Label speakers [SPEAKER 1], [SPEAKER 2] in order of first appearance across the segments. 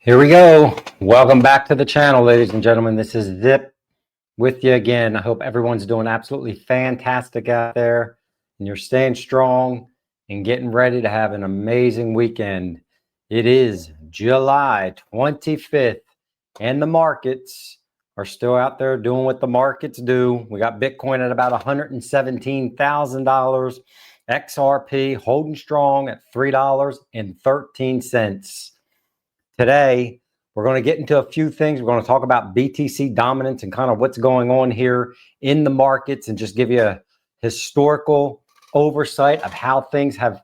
[SPEAKER 1] Here we go. Welcome back to the channel, ladies and gentlemen. This is Zip with you again. I hope everyone's doing absolutely fantastic out there and you're staying strong and getting ready to have an amazing weekend. It is July 25th and the markets are still out there doing what the markets do. We got Bitcoin at about $117,000. XRP holding strong at $3.13. Today, we're going to get into a few things. We're going to talk about BTC dominance and kind of what's going on here in the markets and just give you a historical oversight of how things have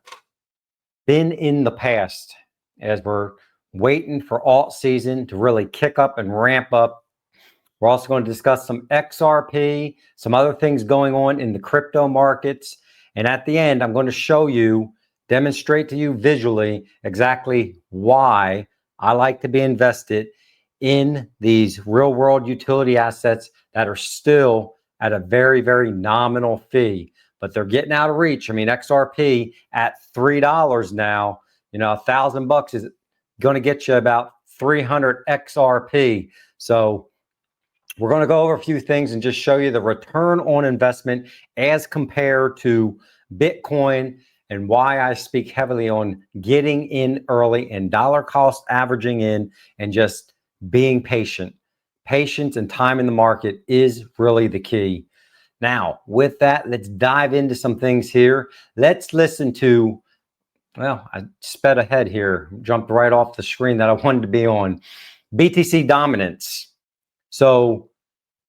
[SPEAKER 1] been in the past as we're waiting for alt season to really kick up and ramp up. We're also going to discuss some XRP, some other things going on in the crypto markets. And at the end, I'm going to show you, demonstrate to you visually exactly why I like to be invested in these real world utility assets that are still at a very, very nominal fee, but they're getting out of reach. I mean, XRP at $3 now, $1,000 is going to get you about 300 XRP. So we're going to go over a few things and just show you the return on investment as compared to Bitcoin, and why I speak heavily on getting in early and dollar cost averaging in and just being patient. Patience and time in the market is really the key. Now, with that, let's dive into some things here. Let's listen to, well, I sped ahead here, jumped right off the screen that I wanted to be on. BTC dominance. So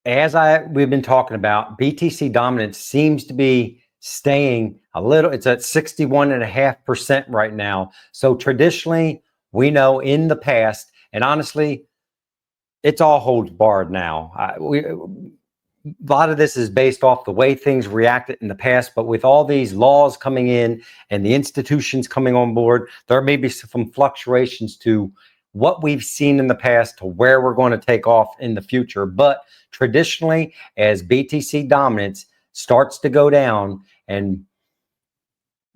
[SPEAKER 1] as we've been talking about, BTC dominance seems to be staying a little, it's at 61.5% right now. So traditionally, we know in the past, and honestly, it's all holds barred now. A lot of this is based off the way things reacted in the past, but with all these laws coming in and the institutions coming on board, there may be some fluctuations to what we've seen in the past to where we're going to take off in the future. But traditionally, as BTC dominance starts to go down and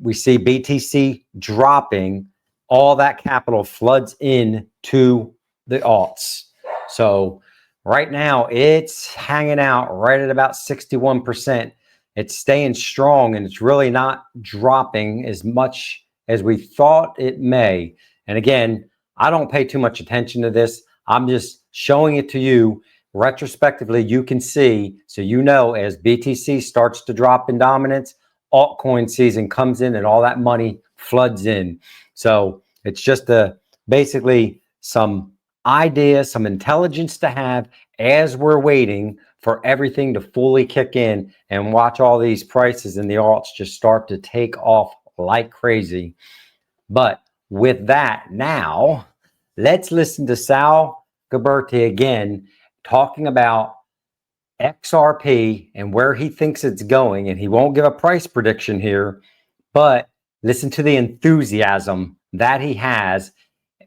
[SPEAKER 1] we see BTC dropping, all that capital floods in to the alts. So right now it's hanging out right at about 61%. It's staying strong and it's really not dropping as much as we thought it may. And again, I don't pay too much attention to this. I'm just showing it to you retrospectively. You can see, so as BTC starts to drop in dominance, altcoin season comes in and all that money floods in. So it's just basically some idea, some intelligence to have as we're waiting for everything to fully kick in and watch all these prices in the alts just start to take off like crazy. But with that, now let's listen to Sal Gaberti again talking about XRP and where he thinks it's going. And he won't give a price prediction here, but listen to the enthusiasm that he has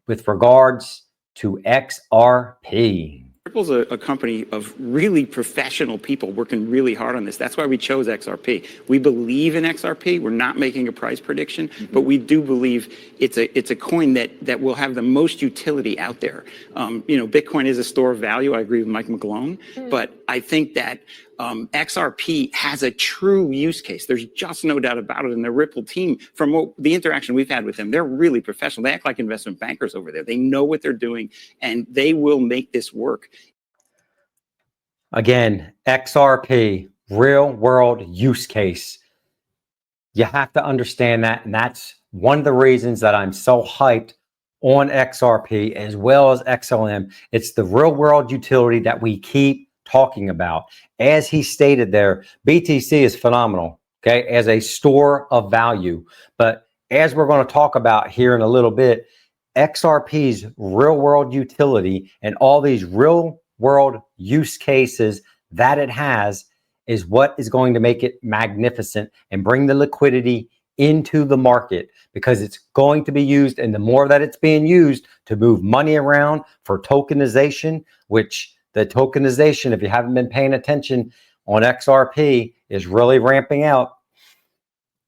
[SPEAKER 1] with regards to XRP.
[SPEAKER 2] Ripple's a company of really professional people working really hard on this. That's why we chose XRP. We believe in XRP. We're not making a price prediction, but we do believe it's a coin that will have the most utility out there. Bitcoin is a store of value. I agree with Mike McGlone, but I think that XRP has a true use case. There's just no doubt about it. And the Ripple team, from the interaction we've had with them, they're really professional. They act like investment bankers over there. They know what they're doing and they will make this work.
[SPEAKER 1] Again, XRP, real world use case. You have to understand that. And that's one of the reasons that I'm so hyped on XRP as well as XLM. It's the real world utility that we keep talking about. As he stated there, BTC is phenomenal, okay, as a store of value. But as we're going to talk about here in a little bit, XRP's real world utility and all these real world use cases that it has is what is going to make it magnificent and bring the liquidity into the market, because it's going to be used, and the more that it's being used to move money around for tokenization, which the tokenization, if you haven't been paying attention on XRP, is really ramping out.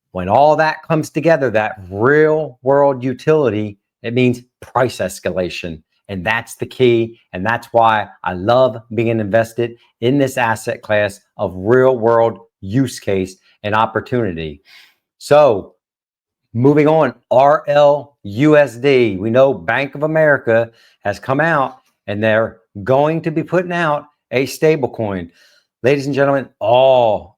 [SPEAKER 1] When all that comes together, that real world utility, it means price escalation. And that's the key. And that's why I love being invested in this asset class of real world use case and opportunity. So moving on, RLUSD. We know Bank of America has come out and they're going to be putting out a stable coin. Ladies and gentlemen, all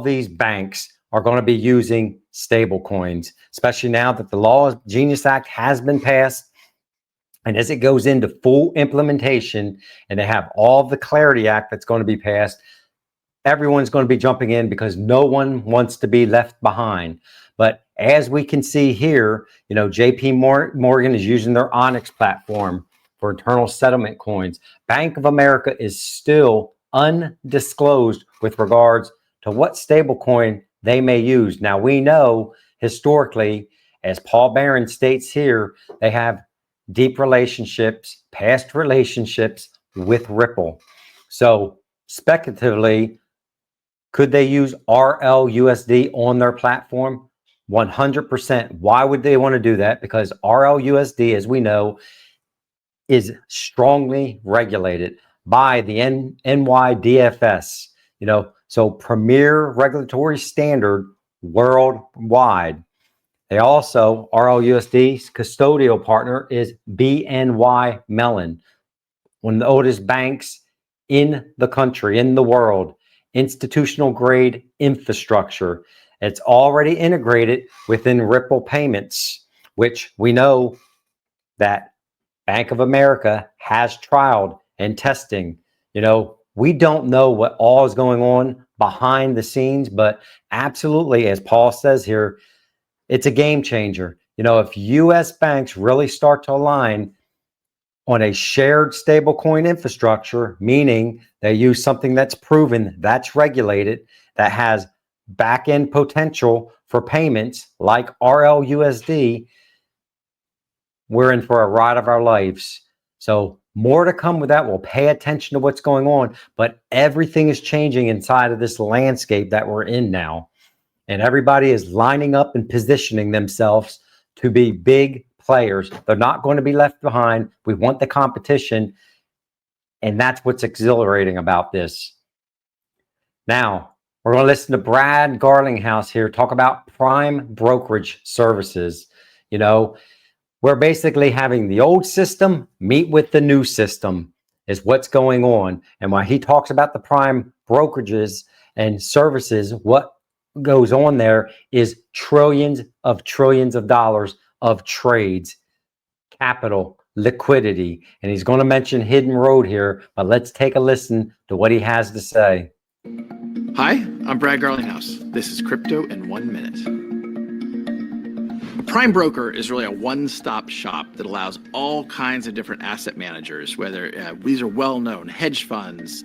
[SPEAKER 1] these banks are going to be using stable coins, especially now that the Law of Genius Act has been passed. And as it goes into full implementation and they have all the Clarity Act that's going to be passed, everyone's going to be jumping in because no one wants to be left behind. But as we can see here, JP Morgan is using their Onyx platform for internal settlement coins. Bank of America is still undisclosed with regards to what stablecoin they may use. Now, we know historically, as Paul Barron states here, they have deep relationships, past relationships with Ripple. So speculatively, could they use RLUSD on their platform? 100%. Why would they want to do that? Because RLUSD, as we know, is strongly regulated by the NYDFS, so premier regulatory standard worldwide. They also, RLUSD's custodial partner is BNY Mellon, one of the oldest banks in the country, in the world, institutional grade infrastructure. It's already integrated within Ripple payments, which we know that Bank of America has trialed and testing. We don't know what all is going on behind the scenes, but absolutely, as Paul says here, it's a game changer. If US banks really start to align on a shared stablecoin infrastructure, meaning they use something that's proven, that's regulated, that has back-end potential for payments like RLUSD, we're in for a ride of our lives. So more to come with that. We'll pay attention to what's going on, but everything is changing inside of this landscape that we're in now. And everybody is lining up and positioning themselves to be big players. They're not going to be left behind. We want the competition. And that's what's exhilarating about this. Now, we're going to listen to Brad Garlinghouse here talk about prime brokerage services. We're basically having the old system meet with the new system is what's going on. And while he talks about the prime brokerages and services, what goes on there is trillions of dollars of trades, capital, liquidity. And he's going to mention Hidden Road here, but let's take a listen to what he has to say.
[SPEAKER 3] Hi, I'm Brad Garlinghouse. This is Crypto in 1 minute. A prime broker is really a one-stop shop that allows all kinds of different asset managers, whether these are well-known hedge funds,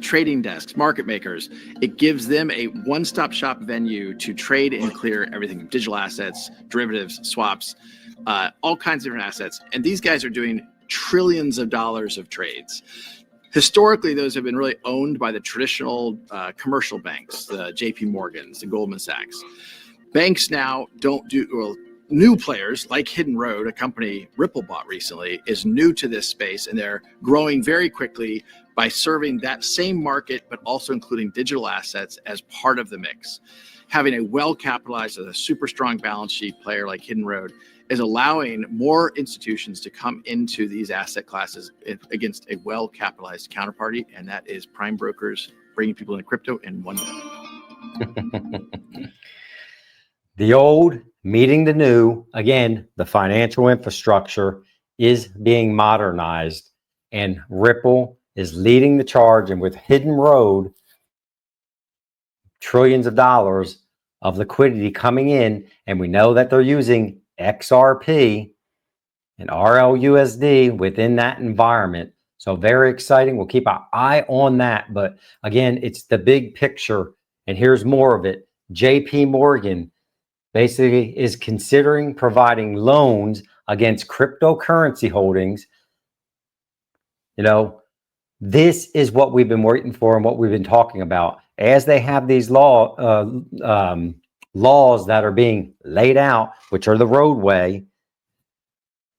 [SPEAKER 3] trading desks, market makers. It gives them a one-stop shop venue to trade and clear everything from digital assets, derivatives, swaps, all kinds of different assets. And these guys are doing trillions of dollars of trades. Historically, those have been really owned by the traditional commercial banks, the JP Morgans, the Goldman Sachs. Banks now don't do, well, new players like Hidden Road, a company Ripple bought recently, is new to this space, and they're growing very quickly by serving that same market, but also including digital assets as part of the mix. Having a well-capitalized, a super strong balance sheet player like Hidden Road is allowing more institutions to come into these asset classes against a well-capitalized counterparty, and that is prime brokers bringing people into crypto in 1 minute.
[SPEAKER 1] The old meeting the new. Again, the financial infrastructure is being modernized, and Ripple is leading the charge. And with Hidden Road, trillions of dollars of liquidity coming in, and we know that they're using XRP and RLUSD within that environment. So very exciting. We'll keep our eye on that. But again, it's the big picture. And here's more of it. JP Morgan basically is considering providing loans against cryptocurrency holdings. This is what we've been waiting for and what we've been talking about. As they have these laws that are being laid out, which are the roadway,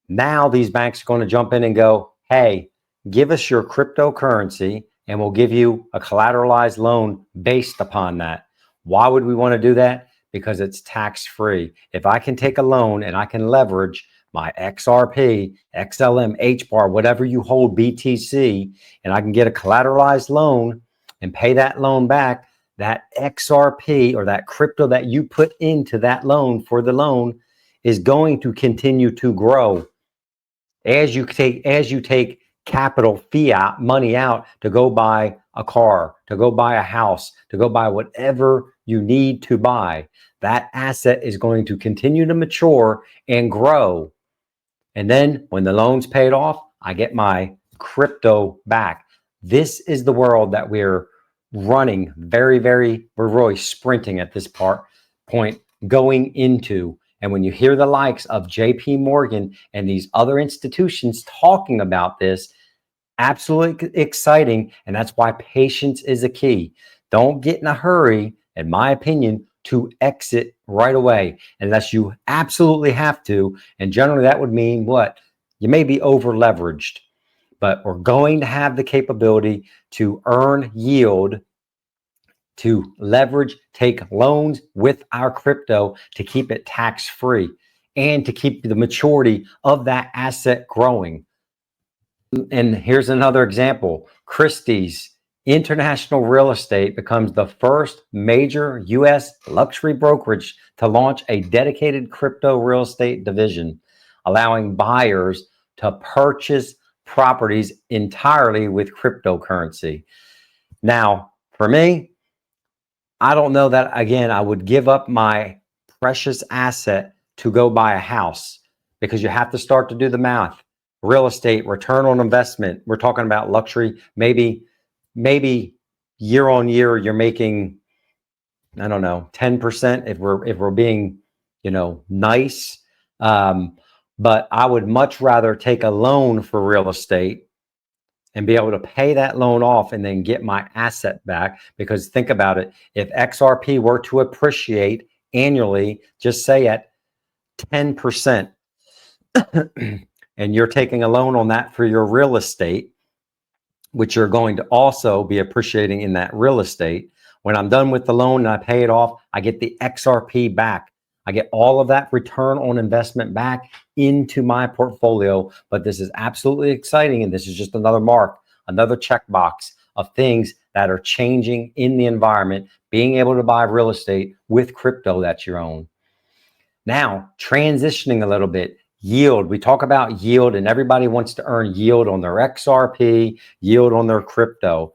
[SPEAKER 1] Now these banks are going to jump in and go, hey, give us your cryptocurrency and we'll give you a collateralized loan based upon that. Why would we want to do that? Because it's tax-free. If I can take a loan and I can leverage my XRP, XLM, HBAR, whatever you hold, BTC, and I can get a collateralized loan and pay that loan back, that XRP or that crypto that you put into that loan for the loan is going to continue to grow. As you take capital, fiat money out to go buy a car, to go buy a house, to go buy whatever you need to buy, that asset is going to continue to mature and grow. And then when the loan's paid off, I get my crypto back. This is the world that we're running we're really sprinting at this point going into. And when you hear the likes of JP Morgan and these other institutions talking about this, absolutely exciting. And that's why patience is a key. Don't get in a hurry, in my opinion, to exit right away, unless you absolutely have to. And generally that would mean what? You may be over leveraged, but we're going to have the capability to earn yield, to leverage, take loans with our crypto to keep it tax-free and to keep the maturity of that asset growing. And here's another example. Christie's International Real Estate becomes the first major U.S. luxury brokerage to launch a dedicated crypto real estate division, allowing buyers to purchase properties entirely with cryptocurrency. Now, for me, I don't know that, again, I would give up my precious asset to go buy a house, because you have to start to do the math. Real estate, return on investment. We're talking about luxury. Maybe year on year, you're making, I don't know, 10% if we're being, nice. But I would much rather take a loan for real estate and be able to pay that loan off and then get my asset back. Because think about it, if XRP were to appreciate annually, just say at 10%, and you're taking a loan on that for your real estate, which you're going to also be appreciating in that real estate. When I'm done with the loan and I pay it off, I get the XRP back. I get all of that return on investment back into my portfolio. But this is absolutely exciting. And this is just another mark, another checkbox of things that are changing in the environment, being able to buy real estate with crypto that's your own. Now, transitioning a little bit, yield. We talk about yield and everybody wants to earn yield on their XRP, yield on their crypto.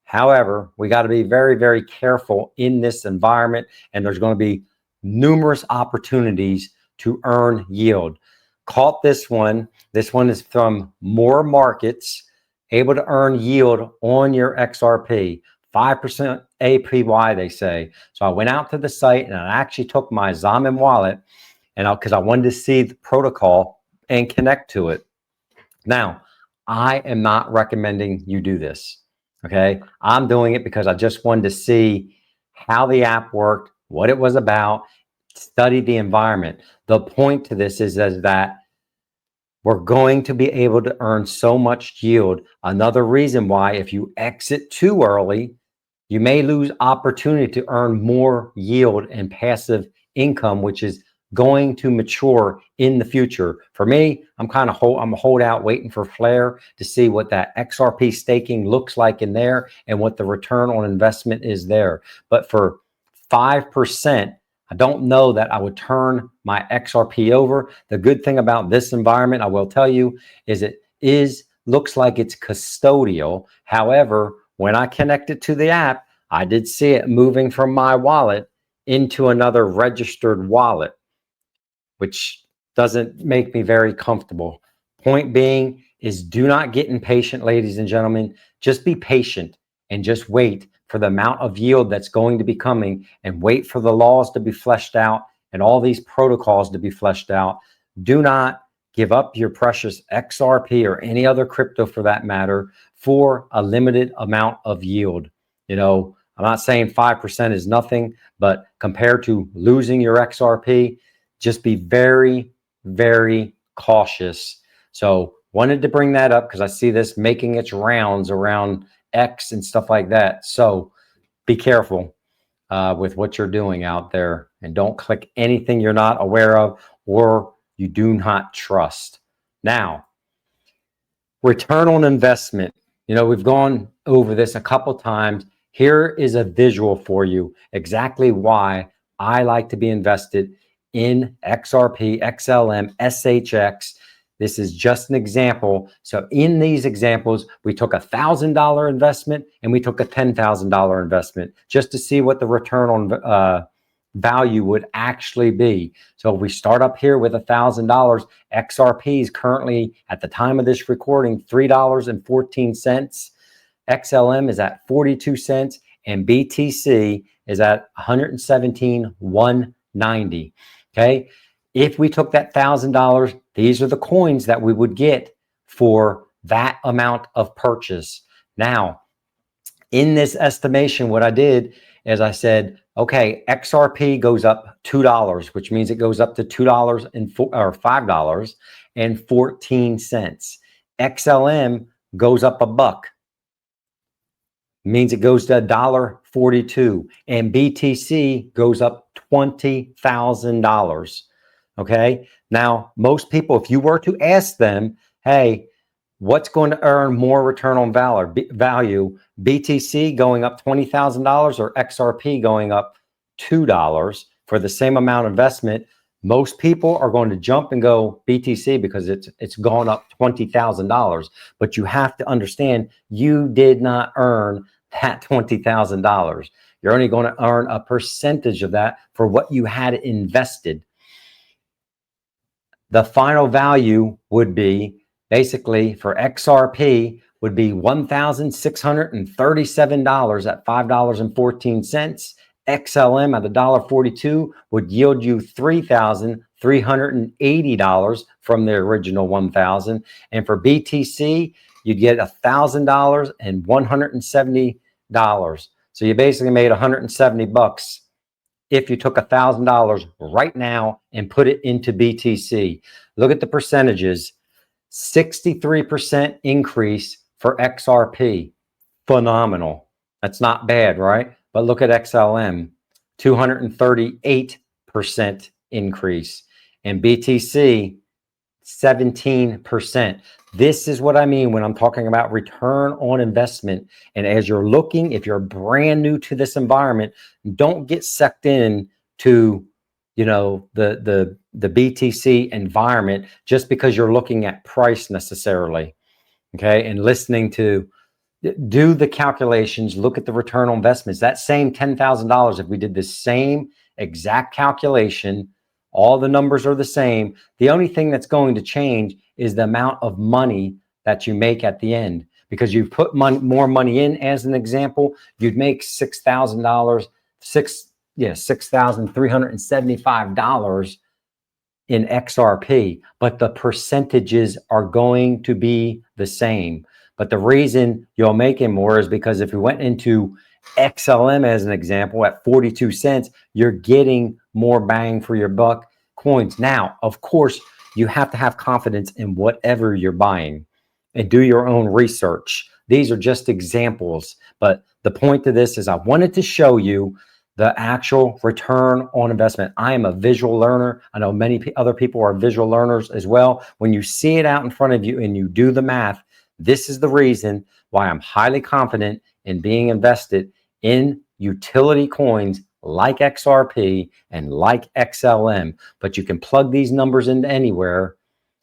[SPEAKER 1] However, we got to be very, very careful in this environment, and there's going to be numerous opportunities to earn yield. Caught this one. This one is from More Markets, able to earn yield on your XRP. 5% APY, they say. So I went out to the site and I actually took my Zamen wallet, and because I wanted to see the protocol and connect to it. Now, I am not recommending you do this. Okay, I'm doing it because I just wanted to see how the app worked, what it was about, study the environment. The point to this is that we're going to be able to earn so much yield. Another reason why, if you exit too early, you may lose opportunity to earn more yield and passive income, which is going to mature in the future. For me, I'm a holdout waiting for Flare to see what that XRP staking looks like in there and what the return on investment is there. But for 5%, I don't know that I would turn my XRP over. The good thing about this environment, I will tell you, is looks like it's custodial. However, when I connect it to the app, I did see it moving from my wallet into another registered wallet, which doesn't make me very comfortable. Point being is, do not get impatient, ladies and gentlemen. Just be patient and just wait for the amount of yield that's going to be coming, and wait for the laws to be fleshed out and all these protocols to be fleshed out. Do not give up your precious XRP or any other crypto for that matter for a limited amount of yield. I'm not saying 5% is nothing, but compared to losing your XRP, just be very, very cautious. So wanted to bring that up because I see this making its rounds around X and stuff like that. So be careful with what you're doing out there, and don't click anything you're not aware of or you do not trust. Now, return on investment. You know, we've gone over this a couple times. Here is a visual for you exactly why I like to be invested in XRP, XLM, SHX. This is just an example. So in these examples, we took $1,000 investment and we took a $10,000 investment just to see what the return on value would actually be. So if we start up here with $1,000, XRP is currently, at the time of this recording, $3.14. XLM is at 42 cents, and BTC is at 117.190. Okay. If we took that $1,000, these are the coins that we would get for that amount of purchase. Now, in this estimation, what I did is I said, okay, XRP goes up $2, which means it goes up to $5.14. XLM goes up $1, means it goes to $1.42, and BTC goes up $20,000. Okay. Now, most people, if you were to ask them, hey, what's going to earn more return on value, BTC going up $20,000 or XRP going up $2 for the same amount of investment? Most people are going to jump and go BTC because it's gone up $20,000. But you have to understand, you did not earn that $20,000. You're only going to earn a percentage of that for what you had invested. The final value would be, basically for XRP, would be $1,637 at $5.14. XLM at $1.42 would yield you $3,380 from the original $1,000. And for BTC, you'd get $1,000 and $170. So you basically made $170 if you took $1,000 right now and put it into BTC. Look at the percentages. 63% increase for XRP. Phenomenal. That's not bad, right? But look at XLM, 238% increase. And BTC, 17%. This is what I mean when I'm talking about return on investment. And as you're looking, if you're brand new to this environment, don't get sucked in to, you know, the BTC environment just because you're looking at price necessarily. Okay. And listening to, do the calculations, look at the return on investments. That same $10,000, if we did the same exact calculation, all the numbers are the same. The only thing that's going to change is the amount of money that you make at the end, because you've put more money in. As an example, you'd make $6,000, $6,375 in XRP, but the percentages are going to be the same. But the reason you're making more is because if you went into XLM as an example at 42 cents, you're getting more bang for your buck coins. Now, of course, you have to have confidence in whatever you're buying and do your own research. These are just examples, but the point of this is I wanted to show you the actual return on investment. I am a visual learner. I know many other people are visual learners as well. When you see it out in front of you and you do the math, this is the reason why I'm highly confident in being invested in utility coins like XRP and like XLM. But you can plug these numbers into anywhere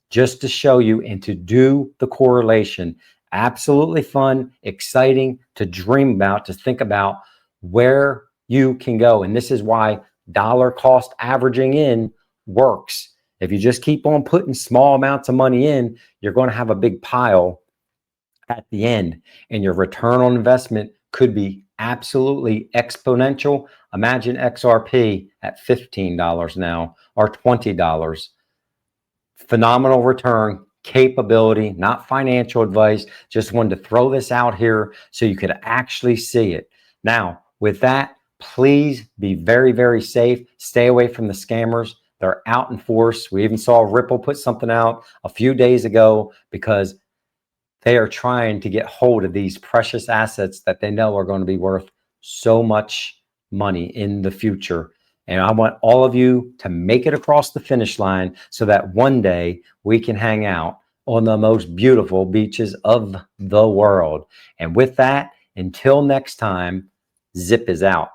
[SPEAKER 1] just to show you and to do the correlation. Absolutely fun, exciting to dream about, to think about where you can go. And this is why dollar cost averaging in works. If you just keep on putting small amounts of money in, you're going to have a big pile at the end, and your return on investment could be absolutely exponential. Imagine XRP at $15 now or $20. Phenomenal return, capability, not financial advice. Just wanted to throw this out here so you could actually see it. Now, with that, please be very, very safe. Stay away from the scammers. They're out in force. We even saw Ripple put something out a few days ago because they are trying to get hold of these precious assets that they know are going to be worth so much money in the future. And I want all of you to make it across the finish line so that one day we can hang out on the most beautiful beaches of the world. And with that, until next time, Zip is out.